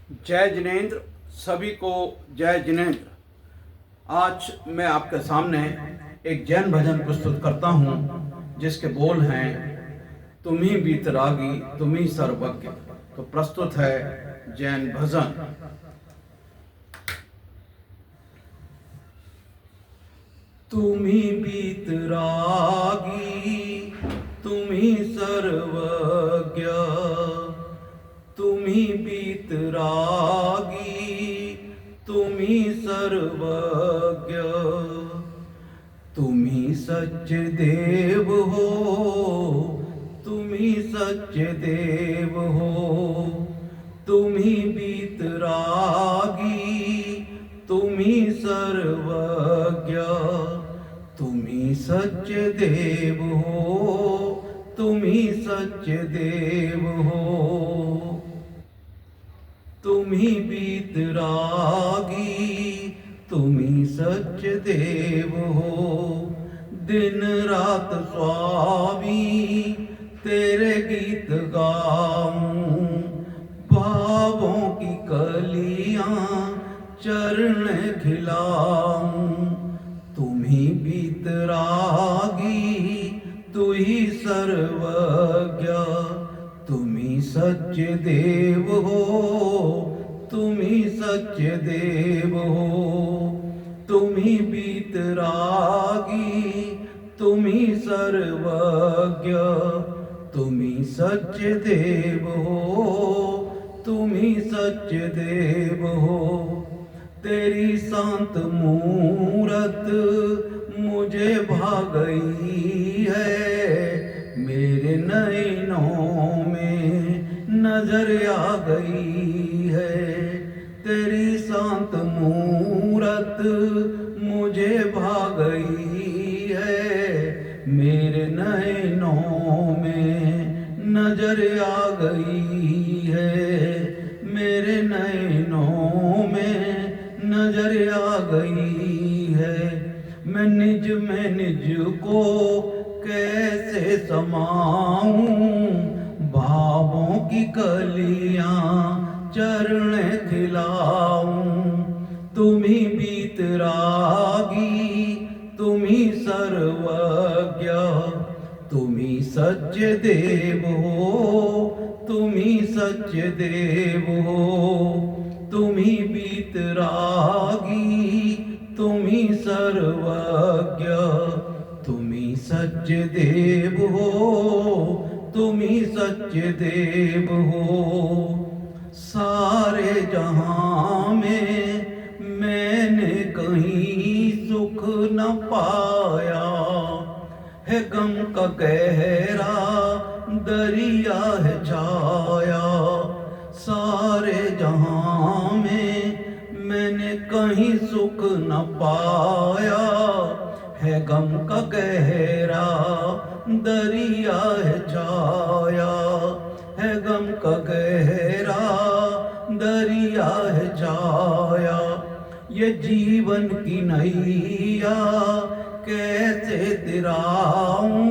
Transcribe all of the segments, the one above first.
जय जिनेंद्र। सभी को जय जिनेंद्र। आज मैं आपके सामने एक जैन भजन प्रस्तुत करता हूँ जिसके बोल हैं, तुम ही बीतरागी तुम ही सर्वज्ञ। तो प्रस्तुत है जैन भजन। तुम ही बीतरागी तुम ही सर्वज्ञ, तुम ही बीतरागी तुम ही सर्वज्ञ। तुम ही सच्चे देव हो, तुम ही सच्चे देव हो। तुम ही बीतरागी तुम ही सर्वज्ञ। तुम ही सच्चे देव हो, तुम ही सच्चे देव हो। तुम ही बीतरागी तुम ही सच्चे देव हो। दिन रात स्वामी तेरे गीत गाऊं, भावों की कलियां चरण खिलाऊं। तुम ही बीतरागी तू ही सर्वज्ञ। तुम ही सच्चे देव हो, तुम ही सच्चे देव हो। तुम ही बीतरागी तुम ही सर्वज्ञ। तुम ही सच्चे देव हो, तुम ही सच्चे देव हो। तेरी शांत मूरत मुझे भा गई है, मेरे नैनों में नजर आ गई है। तेरी शांत मूरत मुझे भा गई है, मेरे नैनों में नजर आ गई है। मेरे नैनों में नजर आ गई है। मैं निज में निज को कैसे समाऊं, भावों की कलियां चरण खिलाऊं। तुम ही बीतरागी तुम ही सर्वज्ञ। तुम ही सच्चे देव हो, तुम ही सच्चे देव हो। तुम ही बीतरागी तुम ही सर्वज्ञ। तुम ही सच्चे देव हो, तुम ही सच्चे देव हो। सारे जहां में मैंने कहीं सुख न पाया है, गम का गहरा दरिया है छाया। सारे जहां में मैंने कहीं सुख न पाया है, गम का गहरा दरिया है छाया। है गम का गहरा दरिया है छाया। ये जीवन की नैया कैसे तिराऊं,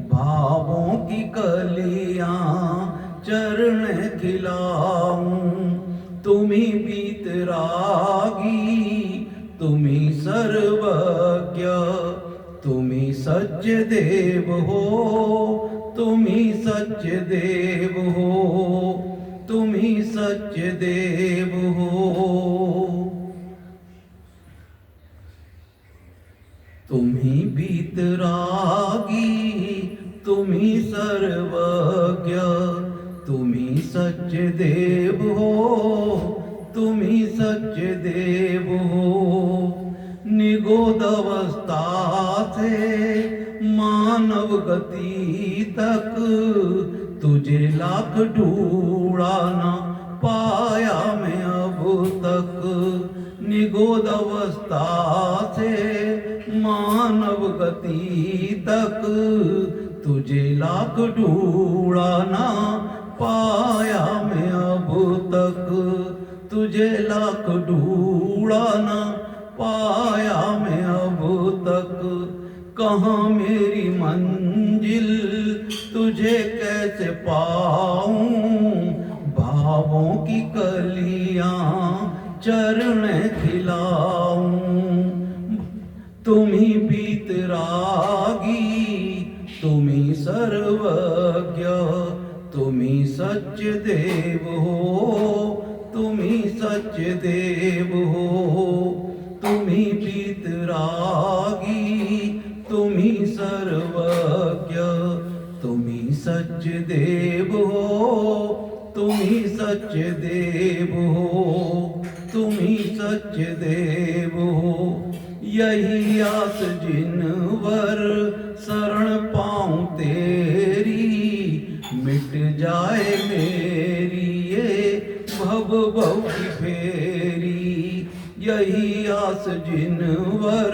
भावों की कलियां चरण खिलाऊं। तुम ही बीतरागी तुम ही सर्वज्ञ। तुम ही सच्चे देव हो, तुम ही सच्चे देव हो। तुम ही सच्चे देव हो। तुम ही बीतरागी तुम ही सर्वज्ञ। तुम ही सच्चे देव हो, तुम ही सच्चे देव हो। निगोद अवस्था से मानव गति तक तुझे लाख ढूंढा ना पाया मैं अब तक। निगोद अवस्था से मानव गति तक तुझे लाख ढूंढा ना पाया मैं अब तक। तुझे लाख ढूंढा ना पाया मैं अब तक। कहाँ मेरी मंजिल तुझे कैसे पाऊं, भावों की कलियां चरण खिलाऊं। तुम्ही बीतरागी, तुम्ही सर्वज्ञ, तुम्ही सच्चे देव हो, तुम्ही सच्चे देव हो। तुम्ही बीतरागी, तुम्ही सर्वज्ञ, तुम्ही सच्चे देव हो, तुम्ही सच्चे देव हो, तुम्ही सच्चे देव हो। यही आस जिनवर शरण पाऊं तेरी, मिट जाए मेरी ये भव भव की फेरी। यही आस जिनवर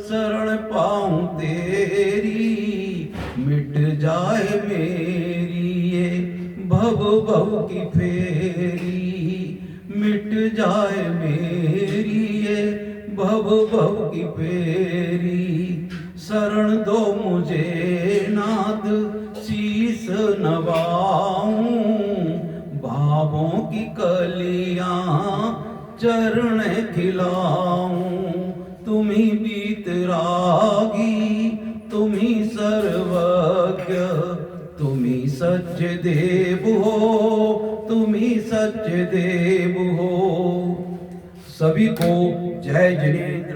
शरण पाऊं तेरी, मिट जाए मेरी ये भव भव की फेरी। मिट जाए मेरी ये भव भव की फेरी। शरण दो मुझे नाथ, शीस नवाऊं, भावों की कलियां चरण खिलाऊं। तुम्ही बीतरागी, तुम्ही सर्वज्ञ, तुम्ही सच्चे देव हो, तुम्ही सच्चे देव हो। सभी को जय जिनेंद्र।